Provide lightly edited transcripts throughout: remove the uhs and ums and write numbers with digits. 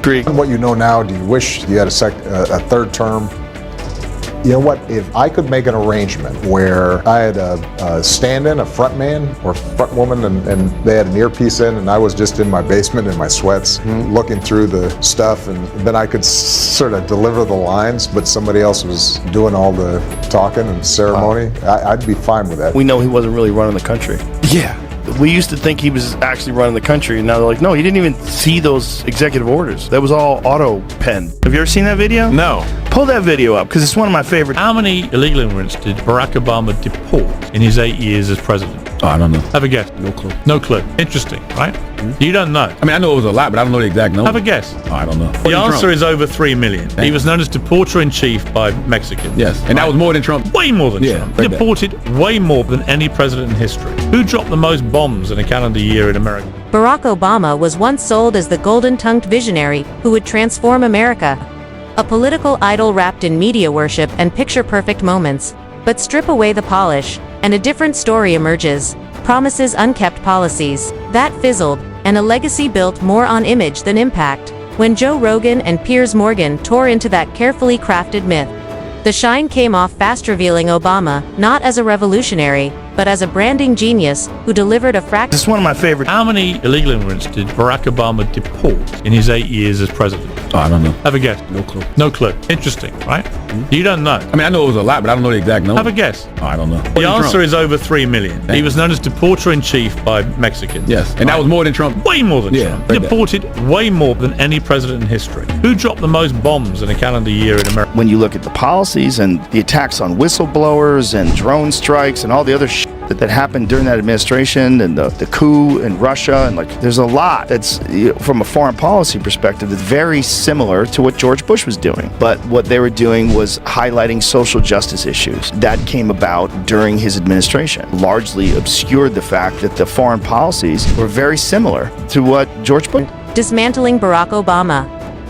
What you know now, do you wish you had a third term? You know what, if I could make an arrangement where I had a stand-in, a front man or front woman, and they had an earpiece in, and I was just in my basement in my sweats looking through the stuff, and then I could sort of deliver the lines, but somebody else was doing all the talking and ceremony, I'd be fine with that. We know he wasn't really running the country. Yeah. We used to think he was actually running the country, and now they're like, no, he didn't even see those executive orders. That was all auto-pen. Have you ever seen that video? No. Pull that video up, because it's one of my favorite. How many illegal immigrants did Barack Obama deport in his 8 years as president? Oh, I don't know. Have a guess. No clue. No clue. Interesting, right? You don't know. I mean, I know it was a lot, but I don't know the exact number. Have a guess. Oh, I don't know. The answer is over 3 million. He was known as deporter-in-chief by Mexicans. Yes, and that was more than Trump. Way more than Yeah, Trump. like Deported way more than any president in history. Who dropped the most bombs in a calendar year in America? Barack Obama was once sold as the golden-tongued visionary who would transform America. A political idol wrapped in media worship and picture-perfect moments. But strip away the polish, and a different story emerges. Promises unkept, policies that fizzled, and a legacy built more on image than impact. When Joe Rogan and Piers Morgan tore into that carefully crafted myth, the shine came off fast, revealing Obama not as a revolutionary, but as a branding genius who delivered a fraction. This is one of my favorite. How many illegal immigrants did Barack Obama deport in his 8 years as president? Oh, I don't know. Have a guess. No clue. No clue. Interesting, right? You don't know. I mean, I know it was a lot, but I don't know the exact number. Have a guess. Oh, I don't know. The answer is over 3 million. He was known as deporter-in-chief by Mexicans. Yes, and that was more than Trump. Way more than Yeah, Trump. like Deported way more than any president in history. Who dropped the most bombs in a calendar year in America? When you look at the policies and the attacks on whistleblowers and drone strikes and all the other that happened during that administration, and the coup in Russia, and like there's a lot that's from a foreign policy perspective that's very similar to what George Bush was doing. But what they were doing was highlighting social justice issues that came about during his administration, largely obscured the fact that the foreign policies were very similar to what George Bush. Dismantling Barack Obama.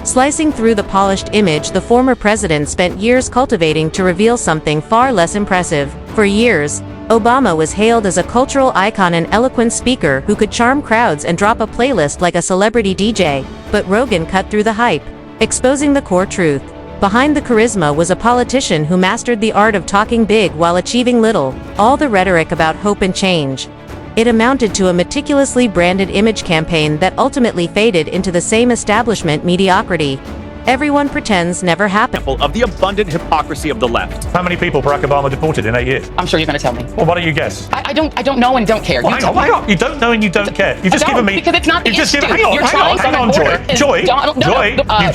Slicing through the polished image the former president spent years cultivating to reveal something far less impressive. For years, Obama was hailed as a cultural icon and eloquent speaker who could charm crowds and drop a playlist like a celebrity DJ. But Rogan cut through the hype, exposing the core truth. Behind the charisma was a politician who mastered the art of talking big while achieving little, all the rhetoric about hope and change. It amounted to a meticulously branded image campaign that ultimately faded into the same establishment mediocrity. Everyone pretends never happened. Of the abundant hypocrisy of the left. How many people Barack Obama deported in 8 years? I'm sure you're going to tell me. Well, why don't you guess? I don't know and don't care. Well, hang on. You don't know and you don't care. You've just given me. Because it's not the issue. Hang on, Joy.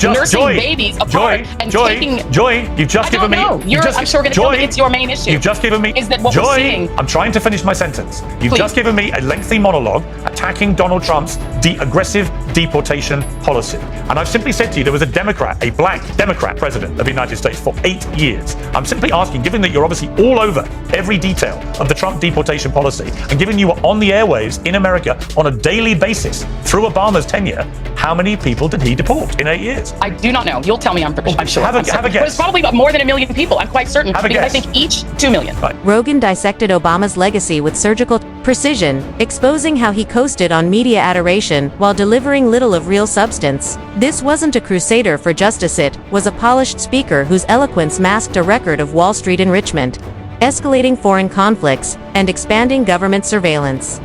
nursing babies apart and taking. Joy, you've just given me. I'm sure going to tell me it's your main issue. You've just given me. Is that what we're seeing? I'm trying to finish my sentence. You've just given me a lengthy monologue attacking Donald Trump's aggressive deportation policy. And I've simply said to you there was a Democrat, a black Democrat president of the United States for 8 years. I'm simply asking, given that you're obviously all over every detail of the Trump deportation policy, and given you were on the airwaves in America on a daily basis through Obama's tenure, how many people did he deport in 8 years? I do not know. You'll tell me. I'm sure. Have a guess. But it's probably about more than 1 million people. I'm quite certain. Have a because guess. I think each 2 million. Right. Rogan dissected Obama's legacy with surgical precision, exposing how he coasted on media adoration while delivering little of real substance. This wasn't a crusader for justice, it was a polished speaker whose eloquence masked a record of Wall Street enrichment, escalating foreign conflicts, and expanding government surveillance.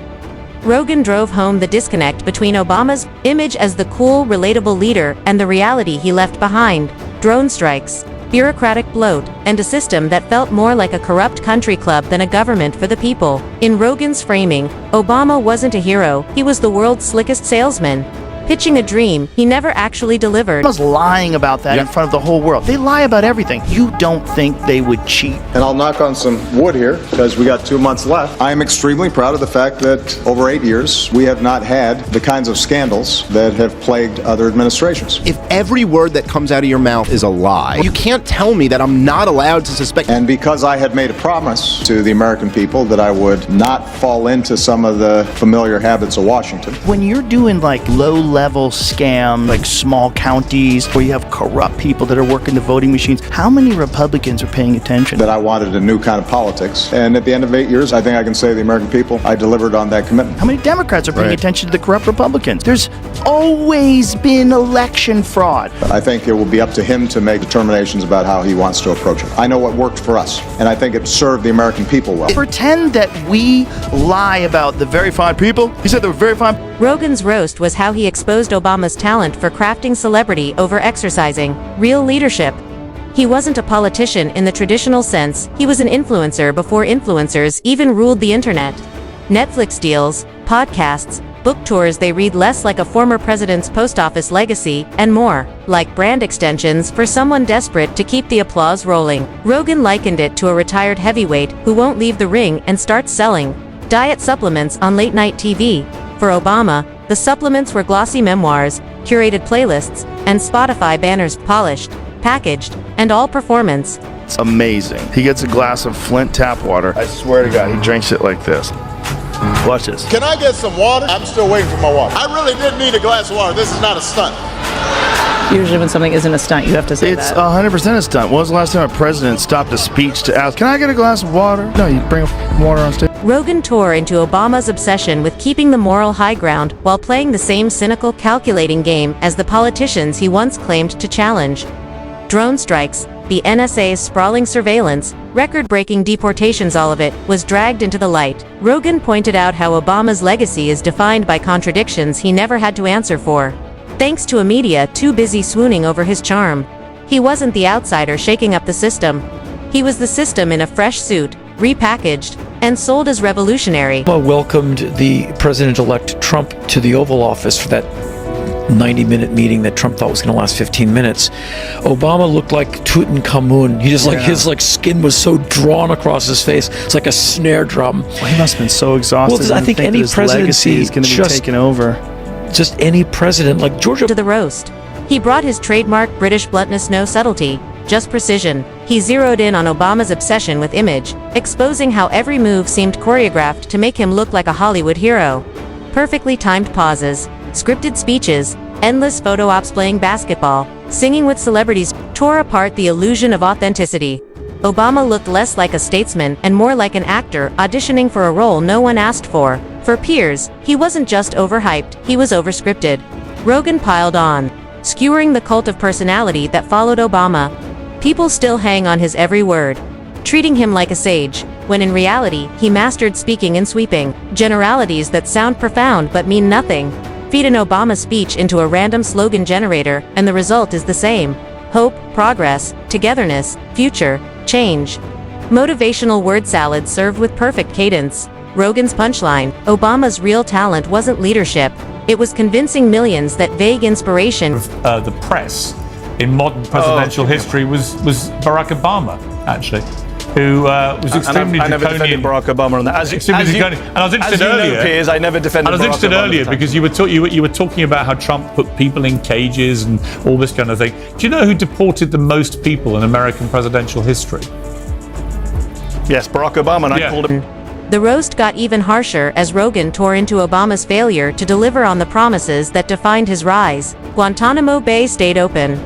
Rogan drove home the disconnect between Obama's image as the cool, relatable leader and the reality he left behind: drone strikes, bureaucratic bloat, and a system that felt more like a corrupt country club than a government for the people. In Rogan's framing, Obama wasn't a hero, he was the world's slickest salesman, pitching a dream he never actually delivered. Obama's lying about that in front of the whole world. They lie about everything. You don't think they would cheat? And I'll knock on some wood here because we got 2 months left. I am extremely proud of the fact that over 8 years, we have not had the kinds of scandals that have plagued other administrations. If every word that comes out of your mouth is a lie, you can't tell me that I'm not allowed to suspect. And because I had made a promise to the American people that I would not fall into some of the familiar habits of Washington. When you're doing like low-level level scam, like small counties where you have corrupt people that are working the voting machines. How many Republicans are paying attention? That I wanted a new kind of politics. And at the end of 8 years, I think I can say to the American people, I delivered on that commitment. How many Democrats are paying attention to the corrupt Republicans? There's always been election fraud. I think it will be up to him to make determinations about how he wants to approach it. I know what worked for us, and I think it served the American people well. Pretend that we lie about the very fine people. He said they were very fine. Rogan's roast was how he exposed Obama's talent for crafting celebrity over exercising real leadership. He wasn't a politician in the traditional sense, he was an influencer before influencers even ruled the internet. Netflix deals, podcasts, book tours they read less like a former president's post office legacy, and more, like brand extensions for someone desperate to keep the applause rolling. Rogan likened it to a retired heavyweight who won't leave the ring and starts selling diet supplements on late-night TV. For Obama, the supplements were glossy memoirs, curated playlists, and Spotify banners, polished, packaged, and all performance. It's amazing. He gets a glass of Flint tap water. I swear to God, he drinks it like this. Watch this. Can I get some water? I'm still waiting for my water. I really did need a glass of water. This is not a stunt. Usually when something isn't a stunt, you have to say it's that. 100% a stunt. When was the last time a president stopped a speech to ask, can I get a glass of water? No, you bring water on stage. Rogan tore into Obama's obsession with keeping the moral high ground while playing the same cynical, calculating game as the politicians he once claimed to challenge. Drone strikes, the NSA's sprawling surveillance, record-breaking deportations, all of it was dragged into the light. Rogan pointed out how Obama's legacy is defined by contradictions he never had to answer for, thanks to a media too busy swooning over his charm. He wasn't the outsider shaking up the system. He was the system in a fresh suit, repackaged, and sold as revolutionary. Obama welcomed the President-elect Trump to the Oval Office for that 90-minute meeting that Trump thought was going to last 15 minutes. Obama looked like Tutankhamun. He just his skin was so drawn across his face. It's like a snare drum. Well, he must have been so exhausted. Well, I think any presidency is going to be taken over. Just any president, like Georgia. To the roast. He brought his trademark British bluntness, no subtlety, just precision. He zeroed in on Obama's obsession with image, exposing how every move seemed choreographed to make him look like a Hollywood hero. Perfectly timed pauses, scripted speeches, endless photo ops, playing basketball, singing with celebrities, tore apart the illusion of authenticity. Obama looked less like a statesman and more like an actor auditioning for a role no one asked for. For Piers, he wasn't just overhyped, he was overscripted. Rogan piled on, skewering the cult of personality that followed Obama. People still hang on his every word, treating him like a sage, when in reality, he mastered speaking in sweeping generalities that sound profound but mean nothing. Feed an Obama speech into a random slogan generator, and the result is the same. Hope, progress, togetherness, future, change. Motivational word salad served with perfect cadence. Rogan's punchline, Obama's real talent wasn't leadership, it was convincing millions that vague inspiration. The press in modern presidential history was Barack Obama, actually, who was extremely I never defended draconian. Barack Obama on that. And I was interested earlier. Piers, I never defended. And I was Barack interested Obama earlier because you were talking about how Trump put people in cages and all this kind of thing. Do you know who deported the most people in American presidential history? Yes, Barack Obama, and I called him. The roast got even harsher as Rogan tore into Obama's failure to deliver on the promises that defined his rise. Guantanamo Bay stayed open.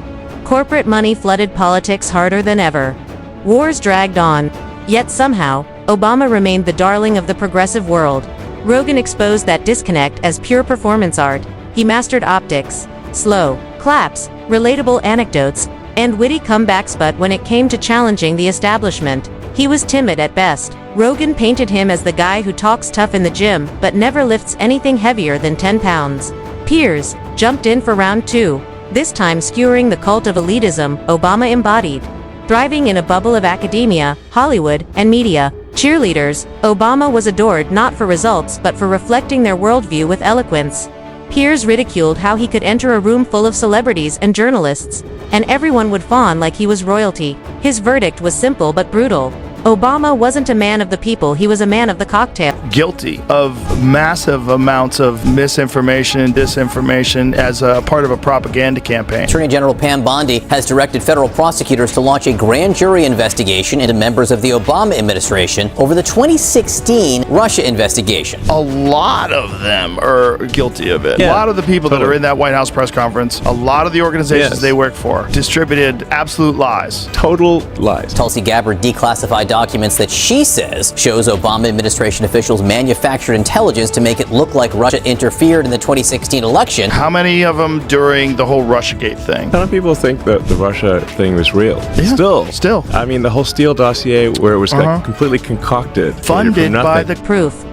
Corporate money flooded politics harder than ever. Wars dragged on. Yet somehow, Obama remained the darling of the progressive world. Rogan exposed that disconnect as pure performance art. He mastered optics, slow claps, relatable anecdotes, and witty comebacks, but when it came to challenging the establishment, he was timid at best. Rogan painted him as the guy who talks tough in the gym but never lifts anything heavier than 10 pounds. Piers jumped in for round two, this time skewering the cult of elitism Obama embodied. Thriving in a bubble of academia, Hollywood, and media cheerleaders, Obama was adored not for results but for reflecting their worldview with eloquence. Piers ridiculed how he could enter a room full of celebrities and journalists, and everyone would fawn like he was royalty. His verdict was simple but brutal. Obama wasn't a man of the people, he was a man of the cocktail. Guilty of massive amounts of misinformation and disinformation as a part of a propaganda campaign. Attorney General Pam Bondi has directed federal prosecutors to launch a grand jury investigation into members of the Obama administration over the 2016 Russia investigation. A lot of them are guilty of it. A lot of the people that are in that White House press conference, a lot of the organizations they work for, distributed absolute lies. Total lies. Tulsi Gabbard declassified documents that she says shows Obama administration officials manufactured intelligence to make it look like Russia interfered in the 2016 election. How many of them during the whole Russiagate thing? A lot of people think that the Russia thing was real. Yeah, still. I mean, the whole Steele dossier where it was like completely concocted. Funded by the... Proof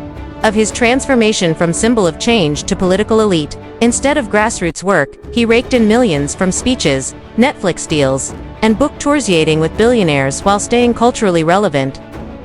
of his transformation from symbol of change to political elite. Instead of grassroots work, he raked in millions from speeches, Netflix deals, and book toursiating with billionaires while staying culturally relevant.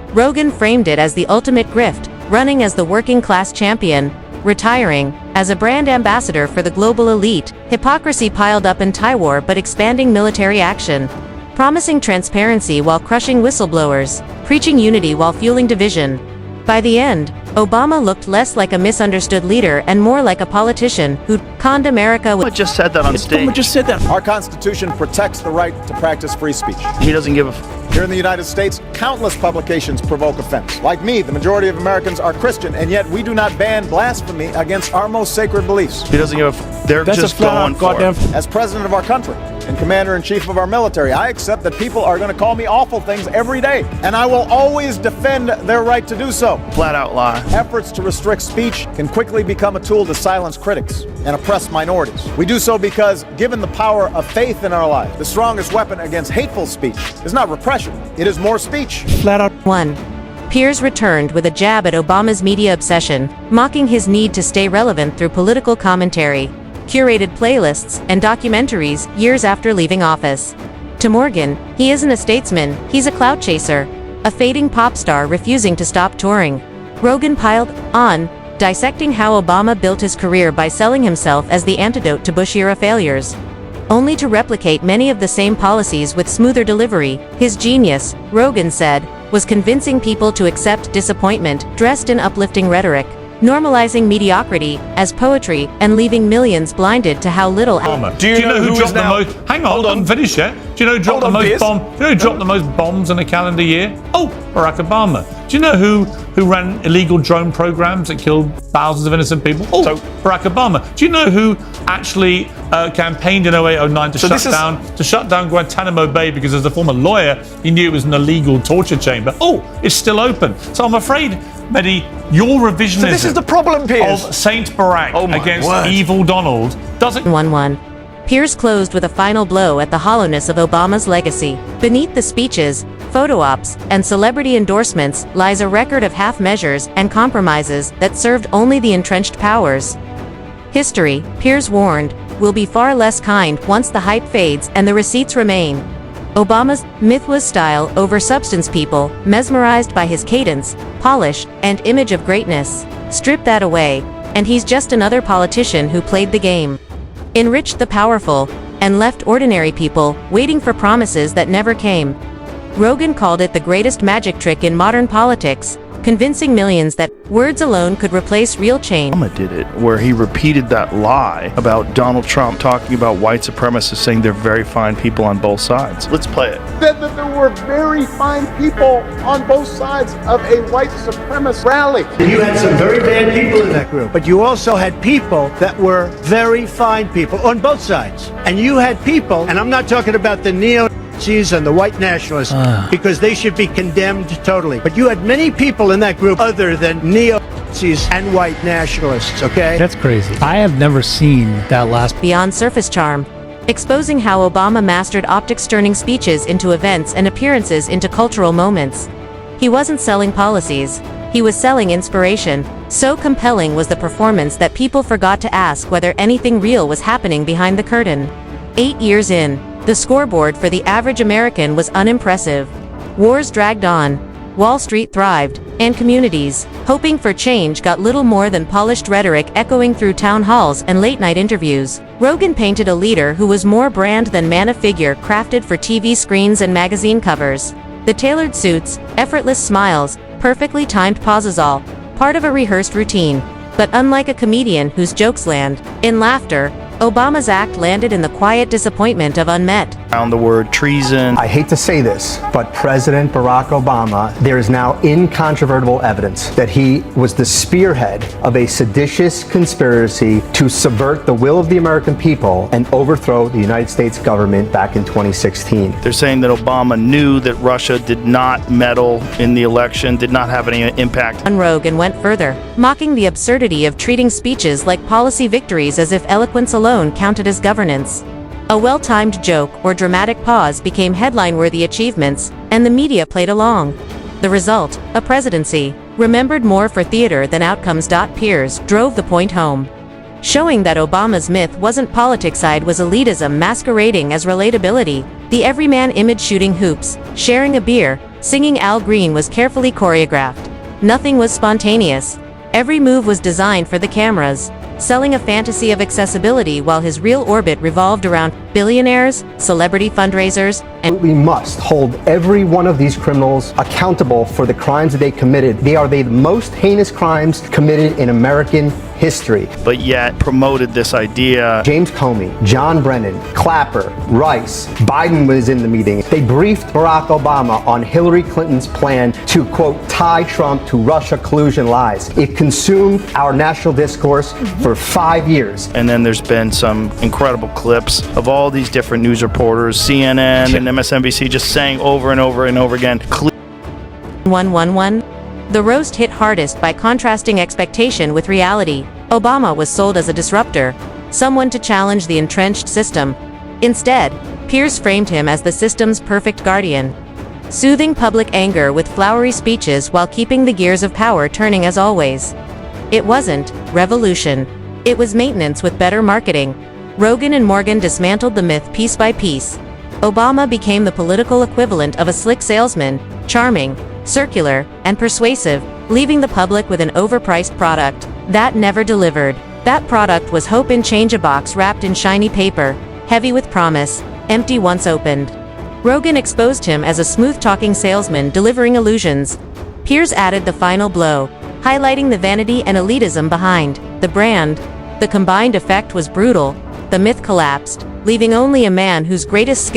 Rogan framed it as the ultimate grift, running as the working class champion, retiring as a brand ambassador for the global elite, hypocrisy piled up in Taiwan but expanding military action, promising transparency while crushing whistleblowers, preaching unity while fueling division. By the end, Obama looked less like a misunderstood leader and more like a politician who'd conned America with... Obama just said that on stage. Obama just said that. Our Constitution protects the right to practice free speech. He doesn't give a... Here in the United States, countless publications provoke offense. Like me, the majority of Americans are Christian, and yet we do not ban blasphemy against our most sacred beliefs. He doesn't give a... They're just going for it. As president of our country and commander-in-chief of our military, I accept that people are going to call me awful things every day, and I will always defend their right to do so. Flat out lie. Efforts to restrict speech can quickly become a tool to silence critics and oppress minorities. We do so because, given the power of faith in our lives, the strongest weapon against hateful speech is not repression, it is more speech. Flat out. 1. Piers returned with a jab at Obama's media obsession, mocking his need to stay relevant through political commentary, curated playlists, and documentaries years after leaving office. To Morgan, he isn't a statesman, he's a clout chaser, a fading pop star refusing to stop touring. Rogan piled on, dissecting how Obama built his career by selling himself as the antidote to Bush-era failures. Only to replicate many of the same policies with smoother delivery, his genius, Rogan said, was convincing people to accept disappointment dressed in uplifting rhetoric, normalizing mediocrity as poetry and leaving millions blinded to how little... Do you know who dropped the most... Hang on, I'm finished yet. Do you know who dropped the most bombs? Do you know who dropped the most bombs in a calendar year? Oh, Barack Obama. Do you know who ran illegal drone programs that killed thousands of innocent people? Oh, Barack Obama. Do you know who actually campaigned in 08-09 to shut down Guantanamo Bay because as a former lawyer, he knew it was an illegal torture chamber? Oh, it's still open. So I'm afraid, Mehdi, your revisionism So this is the problem, Piers. of Saint Barack against evil Donald doesn't... 1-1. Piers closed with a final blow at the hollowness of Obama's legacy. Beneath the speeches, photo ops, and celebrity endorsements lies a record of half measures and compromises that served only the entrenched powers. History, Piers warned, will be far less kind once the hype fades and the receipts remain. Obama's myth was style over substance. People, mesmerized by his cadence, polish, and image of greatness, strip that away, and he's just another politician who played the game, enriched the powerful, and left ordinary people waiting for promises that never came. Rogan called it the greatest magic trick in modern politics, convincing millions that words alone could replace real change. Obama did it, where he repeated that lie about Donald Trump talking about white supremacists saying they're very fine people on both sides. Let's play it. Said that there were very fine people on both sides of a white supremacist rally. You had some very bad people in that group, but you also had people that were very fine people on both sides. And you had people, and I'm not talking about the neo-Nazis and the white nationalists, because they should be condemned totally. But you had many people in that group other than neo-Nazis and white nationalists, okay? That's crazy. I have never seen that last... Beyond surface charm, exposing how Obama mastered optics, turning speeches into events and appearances into cultural moments. He wasn't selling policies, he was selling inspiration. So compelling was the performance that people forgot to ask whether anything real was happening behind the curtain. 8 years in, the scoreboard for the average American was unimpressive. Wars dragged on, Wall Street thrived, and communities, hoping for change, got little more than polished rhetoric echoing through town halls and late-night interviews. Rogan painted a leader who was more brand than man, a figure crafted for TV screens and magazine covers. The tailored suits, effortless smiles, perfectly timed pauses, all part of a rehearsed routine. But unlike a comedian whose jokes land in laughter, Obama's act landed in the quiet disappointment of unmet. Found the word treason. I hate to say this, but President Barack Obama, there is now incontrovertible evidence that he was the spearhead of a seditious conspiracy to subvert the will of the American people and overthrow the United States government back in 2016. They're saying that Obama knew that Russia did not meddle in the election, did not have any impact. On Rogan went further, mocking the absurdity of treating speeches like policy victories as if eloquence alone counted as governance. A well-timed joke or dramatic pause became headline-worthy achievements, and the media played along. The result, a presidency, remembered more for theater than outcomes. Piers drove the point home, showing that Obama's myth wasn't politics side was elitism masquerading as relatability. The everyman image shooting hoops, sharing a beer, singing Al Green was carefully choreographed. Nothing was spontaneous. Every move was designed for the cameras, selling a fantasy of accessibility while his real orbit revolved around billionaires, celebrity fundraisers, and we must hold every one of these criminals accountable for the crimes that they committed. They are the most heinous crimes committed in American history. But yet promoted this idea. James Comey, John Brennan, Clapper, Rice, Biden was in the meeting. They briefed Barack Obama on Hillary Clinton's plan to, quote, tie Trump to Russia collusion lies. It consumed our national discourse for 5 years. And then there's been some incredible clips of all these different news reporters, CNN and MSNBC, just saying over and over and over again. 111. The roast hit hardest by contrasting expectation with reality. Obama was sold as a disruptor, someone to challenge the entrenched system. Instead, Piers framed him as the system's perfect guardian, soothing public anger with flowery speeches while keeping the gears of power turning as always. It wasn't revolution. It was maintenance with better marketing. Rogan and Morgan dismantled the myth piece by piece. Obama became the political equivalent of a slick salesman, charming, circular, and persuasive, leaving the public with an overpriced product that never delivered. That product was hope in change-a-box wrapped in shiny paper, heavy with promise, empty once opened. Rogan exposed him as a smooth-talking salesman delivering illusions. Piers added the final blow, highlighting the vanity and elitism behind the brand. The combined effect was brutal. The myth collapsed, leaving only a man whose greatest skill